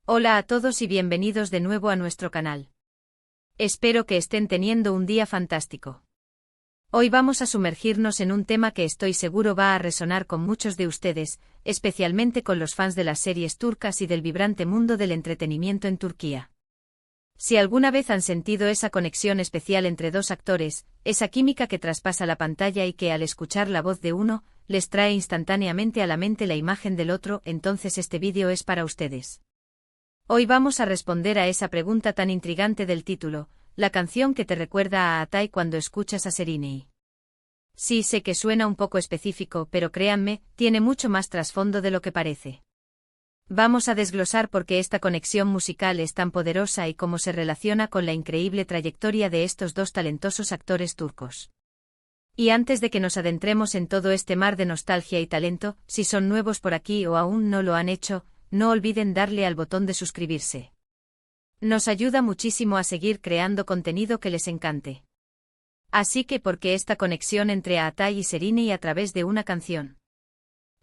Hola a todos y bienvenidos de nuevo a nuestro canal. Espero que estén teniendo un día fantástico. Hoy vamos a sumergirnos en un tema que estoy seguro va a resonar con muchos de ustedes, especialmente con los fans de las series turcas y del vibrante mundo del entretenimiento en Turquía. Si alguna vez han sentido esa conexión especial entre dos actores, esa química que traspasa la pantalla y que al escuchar la voz de uno, les trae instantáneamente a la mente la imagen del otro, entonces este vídeo es para ustedes. Hoy vamos a responder a esa pregunta tan intrigante del título, la canción que te recuerda a Atay cuando escuchas a Serenei. Sí, sé que suena un poco específico, pero créanme, tiene mucho más trasfondo de lo que parece. Vamos a desglosar por qué esta conexión musical es tan poderosa y cómo se relaciona con la increíble trayectoria de estos dos talentosos actores turcos. Y antes de que nos adentremos en todo este mar de nostalgia y talento, si son nuevos por aquí o aún no lo han hecho, no olviden darle al botón de suscribirse. Nos ayuda muchísimo a seguir creando contenido que les encante. Así que, ¿por qué esta conexión entre Atay y Serenei a través de una canción?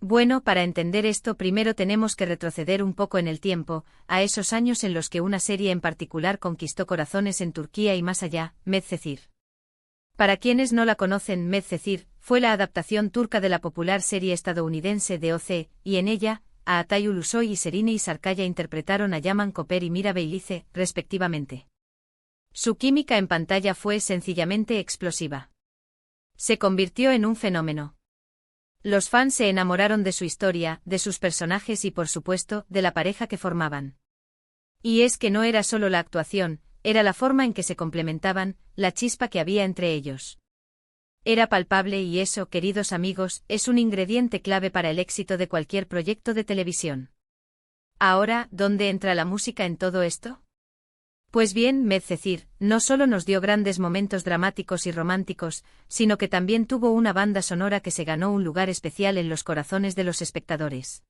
Bueno, para entender esto primero tenemos que retroceder un poco en el tiempo, a esos años en los que una serie en particular conquistó corazones en Turquía y más allá, Medcezir. Para quienes no la conocen, Medcezir fue la adaptación turca de la popular serie estadounidense de OC, y en ella, a Atay Ulusoy y Serenei Sarıkaya interpretaron a Yaman Koper y Mira Beylice, respectivamente. Su química en pantalla fue sencillamente explosiva. Se convirtió en un fenómeno. Los fans se enamoraron de su historia, de sus personajes y por supuesto, de la pareja que formaban. Y es que no era solo la actuación, era la forma en que se complementaban, la chispa que había entre ellos. Era palpable y eso, queridos amigos, es un ingrediente clave para el éxito de cualquier proyecto de televisión. Ahora, ¿dónde entra la música en todo esto? Pues bien, Medcezir no solo nos dio grandes momentos dramáticos y románticos, sino que también tuvo una banda sonora que se ganó un lugar especial en los corazones de los espectadores.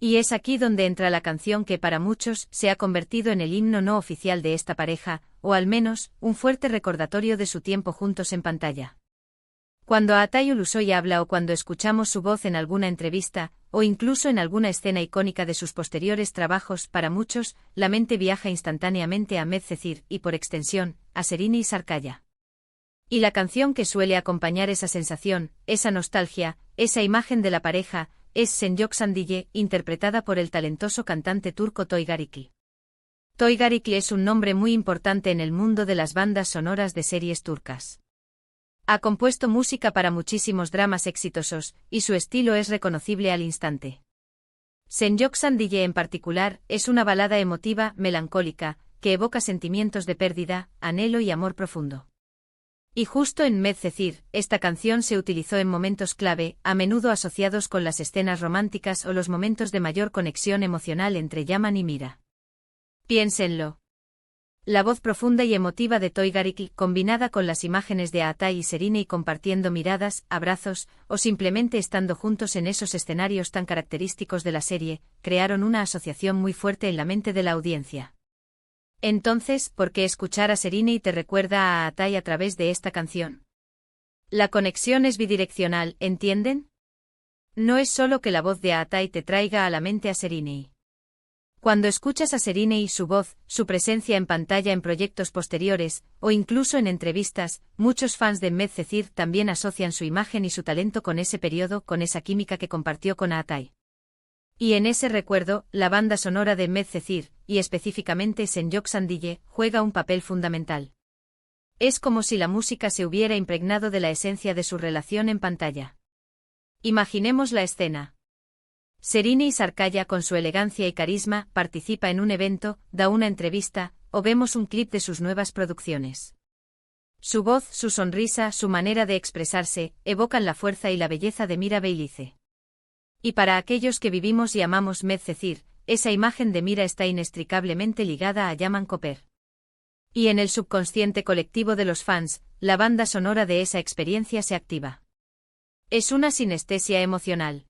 Y es aquí donde entra la canción que para muchos se ha convertido en el himno no oficial de esta pareja, o al menos, un fuerte recordatorio de su tiempo juntos en pantalla. Cuando Atay Ulusoy habla o cuando escuchamos su voz en alguna entrevista, o incluso en alguna escena icónica de sus posteriores trabajos, para muchos, la mente viaja instantáneamente a Medcezir y por extensión, a Serenei Sarıkaya. Y la canción que suele acompañar esa sensación, esa nostalgia, esa imagen de la pareja, es Sen Yoksan Diye, interpretada por el talentoso cantante turco Toygar Iki. Toygar Iki es un nombre muy importante en el mundo de las bandas sonoras de series turcas. Ha compuesto música para muchísimos dramas exitosos, y su estilo es reconocible al instante. Sen Yoksan Diye en particular, es una balada emotiva, melancólica, que evoca sentimientos de pérdida, anhelo y amor profundo. Y justo en Medcezir, esta canción se utilizó en momentos clave, a menudo asociados con las escenas románticas o los momentos de mayor conexión emocional entre Yaman y Mira. Piénsenlo. La voz profunda y emotiva de Toygar Iki, combinada con las imágenes de Atay y Serenei compartiendo miradas, abrazos, o simplemente estando juntos en esos escenarios tan característicos de la serie, crearon una asociación muy fuerte en la mente de la audiencia. Entonces, ¿por qué escuchar a Serenei te recuerda a Atay a través de esta canción? La conexión es bidireccional, ¿entienden? No es solo que la voz de Atay te traiga a la mente a Serenei. Cuando escuchas a Serenei y su voz, su presencia en pantalla en proyectos posteriores, o incluso en entrevistas, muchos fans de Medcezir también asocian su imagen y su talento con ese periodo, con esa química que compartió con Atay. Y en ese recuerdo, la banda sonora de Medcezir, y específicamente Sen Yoksan Diye, juega un papel fundamental. Es como si la música se hubiera impregnado de la esencia de su relación en pantalla. Imaginemos la escena. Serenei Sarıkaya con su elegancia y carisma participa en un evento, da una entrevista, o vemos un clip de sus nuevas producciones. Su voz, su sonrisa, su manera de expresarse, evocan la fuerza y la belleza de Mira Beylice. Y para aquellos que vivimos y amamos Medcezir, esa imagen de Mira está inextricablemente ligada a Yaman Koper. Y en el subconsciente colectivo de los fans, la banda sonora de esa experiencia se activa. Es una sinestesia emocional.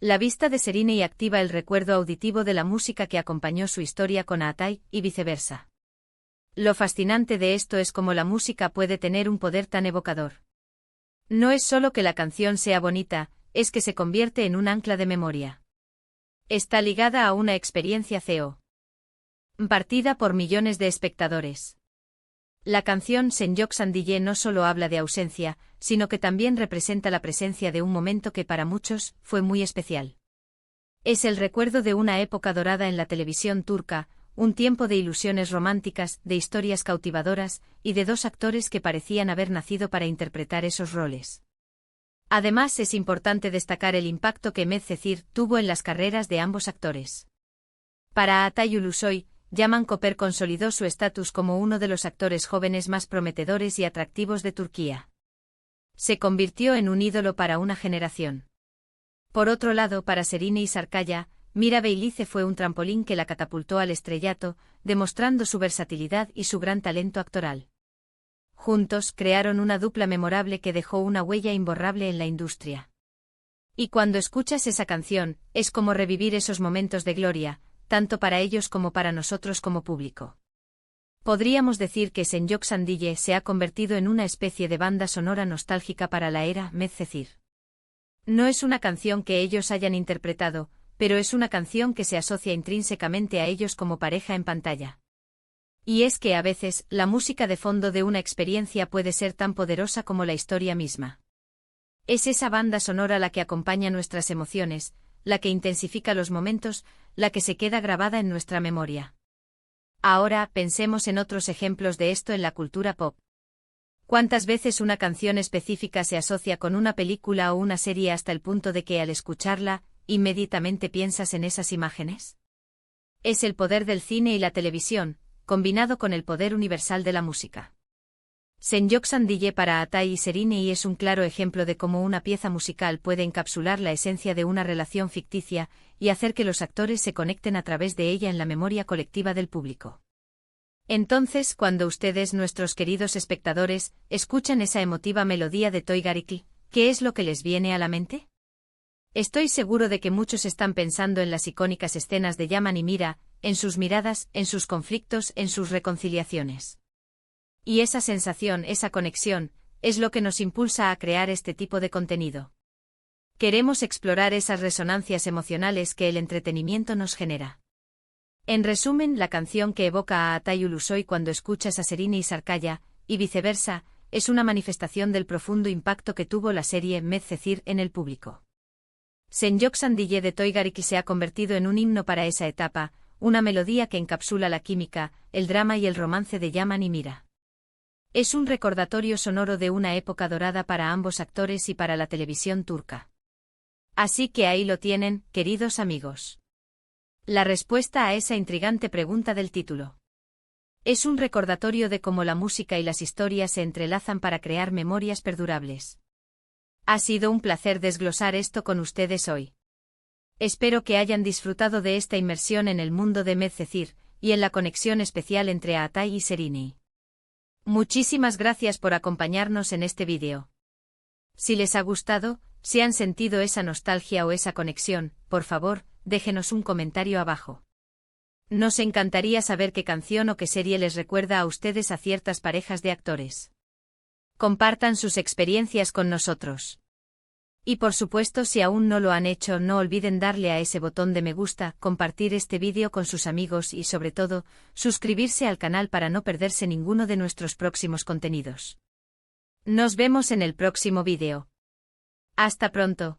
La vista de Serenei activa el recuerdo auditivo de la música que acompañó su historia con Atay, y viceversa. Lo fascinante de esto es cómo la música puede tener un poder tan evocador. No es solo que la canción sea bonita, es que se convierte en un ancla de memoria. Está ligada a una experiencia CEO. Partida por millones de espectadores. La canción Sen Yoksan Diye no solo habla de ausencia, sino que también representa la presencia de un momento que para muchos fue muy especial. Es el recuerdo de una época dorada en la televisión turca, un tiempo de ilusiones románticas, de historias cautivadoras, y de dos actores que parecían haber nacido para interpretar esos roles. Además, es importante destacar el impacto que Medcezir tuvo en las carreras de ambos actores. Para Altay Ulusoy, Yaman Koper consolidó su estatus como uno de los actores jóvenes más prometedores y atractivos de Turquía. Se convirtió en un ídolo para una generación. Por otro lado, para Serine Isarkaya, Mira Beylice fue un trampolín que la catapultó al estrellato, demostrando su versatilidad y su gran talento actoral. Juntos crearon una dupla memorable que dejó una huella imborrable en la industria. Y cuando escuchas esa canción, es como revivir esos momentos de gloria, tanto para ellos como para nosotros como público. Podríamos decir que Sen Yoksan Diye se ha convertido en una especie de banda sonora nostálgica para la era Medcezir. No es una canción que ellos hayan interpretado, pero es una canción que se asocia intrínsecamente a ellos como pareja en pantalla. Y es que a veces, la música de fondo de una experiencia puede ser tan poderosa como la historia misma. Es esa banda sonora la que acompaña nuestras emociones, la que intensifica los momentos, la que se queda grabada en nuestra memoria. Ahora, pensemos en otros ejemplos de esto en la cultura pop. ¿Cuántas veces una canción específica se asocia con una película o una serie hasta el punto de que al escucharla, inmediatamente piensas en esas imágenes? Es el poder del cine y la televisión, combinado con el poder universal de la música. Sen Yoksan Diye para Altay y Serine es un claro ejemplo de cómo una pieza musical puede encapsular la esencia de una relación ficticia y hacer que los actores se conecten a través de ella en la memoria colectiva del público. Entonces, cuando ustedes, nuestros queridos espectadores, escuchan esa emotiva melodía de Toygariki, ¿qué es lo que les viene a la mente? Estoy seguro de que muchos están pensando en las icónicas escenas de Yaman y Mira, en sus miradas, en sus conflictos, en sus reconciliaciones. Y esa sensación, esa conexión, es lo que nos impulsa a crear este tipo de contenido. Queremos explorar esas resonancias emocionales que el entretenimiento nos genera. En resumen, la canción que evoca a Altay Ulusoy cuando escuchas a Serine Isarkaya, y viceversa, es una manifestación del profundo impacto que tuvo la serie Medcezir en el público. Sen Yoksan Diye de Toygariki se ha convertido en un himno para esa etapa, una melodía que encapsula la química, el drama y el romance de Yaman y Mira. Es un recordatorio sonoro de una época dorada para ambos actores y para la televisión turca. Así que ahí lo tienen, queridos amigos. La respuesta a esa intrigante pregunta del título. Es un recordatorio de cómo la música y las historias se entrelazan para crear memorias perdurables. Ha sido un placer desglosar esto con ustedes hoy. Espero que hayan disfrutado de esta inmersión en el mundo de Medcezir, y en la conexión especial entre Altay y Serine. Muchísimas gracias por acompañarnos en este vídeo. Si les ha gustado, si han sentido esa nostalgia o esa conexión, por favor, déjenos un comentario abajo. Nos encantaría saber qué canción o qué serie les recuerda a ustedes a ciertas parejas de actores. Compartan sus experiencias con nosotros. Y por supuesto, si aún no lo han hecho, no olviden darle a ese botón de me gusta, compartir este vídeo con sus amigos y sobre todo, suscribirse al canal para no perderse ninguno de nuestros próximos contenidos. Nos vemos en el próximo vídeo. Hasta pronto.